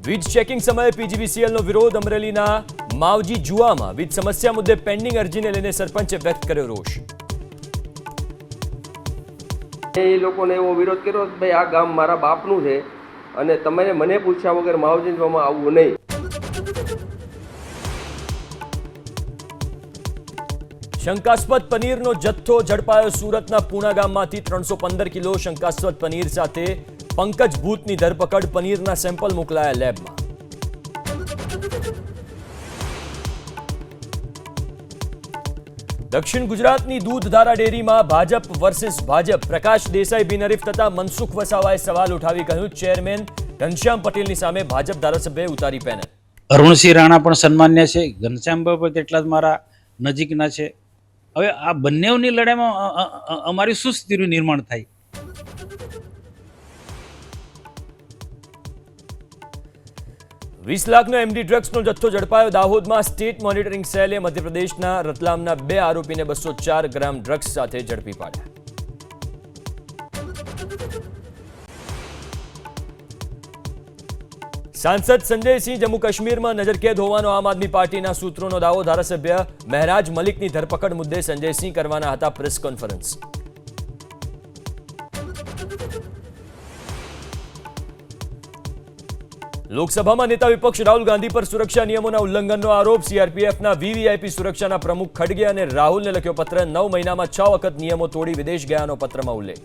વીજ ચેકિંગ સમયે પીજીવીસીએલનો વિરોધ અમરેલીના માવજી જુવામાં વીજ સમસ્યા મુદ્દે પેન્ડિંગ અરજીને લઈને સરપંચે વ્યક્ત કર્યો રોષ। એ લોકોને એવો વિરોધ કર્યો કે ભાઈ આ ગામ મારા બાપનું છે અને તમે મને પૂછ્યા વગર માવજીમાં આવવું નહીં। શંકાસ્પદ પનીરનો જથ્થો ઝડપાયો। સુરતના પૂણા ગામમાંથી 315 કિલો શંકાસ્પદ પનીર સાથે પંકજ ભૂતની ધરપકડ। પનીરના સેમ્પલ મોકલાયા લેબમાં। દક્ષિણ ગુજરાતની દૂધધારા ડેરીમાં ભાજપ વર્સિસ ભાજપ। પ્રકાશ દેસાઈ બિનહરીફ થતા મનસુખ વસાવાએ સવાલ ઉઠાવી કહ્યું, ચેરમેન ઘનશ્યામ પટેલની સામે ભાજપ ધારાસભ્યએ ઉતારી પેનલ। અરુણસિંહ રાણા પણ સન્માન્ય છે, ઘનશ્યામભાઈ પણ તેટલા જ મારા નજીકના છે। હવે આ બંનેની લડાઈમાં અમારી શું સ્થિતિનું નિર્માણ થાય? 20 લાખનો એમડી ડ્રગ્સનો જથ્થો ઝડપાયો। દાહોદમાં સ્ટેટ મોનિટરિંગ સેલે મધ્યપ્રદેશના રતલામના 2 આરોપીને 204 ગ્રામ ડ્રગ્સ સાથે ઝડપી પાડ્યા। सांसद संजय सिंह जम्मू काश्मीर में नजरकेद होवानो आम आदमी पार्टीना सूत्रों दावो। धारासभ्य महराज मलिकनी धरपकड़ मुद्दे संजय सिंह करवाना हता प्रेस कॉन्फ्रेंस। लोकसभा में नेता विपक्ष राहुल गांधी पर सुरक्षा नियमों उल्लंघनનો आरोप। सीआरपीएफना वीवीआईपी सुरक्षाना प्रमुख खड़गे और राहुल ने लख्यो पत्र। 9 महीना में 6 वखत नियमों तोड़ी विदेश गयानो पत्र में उल्लेख।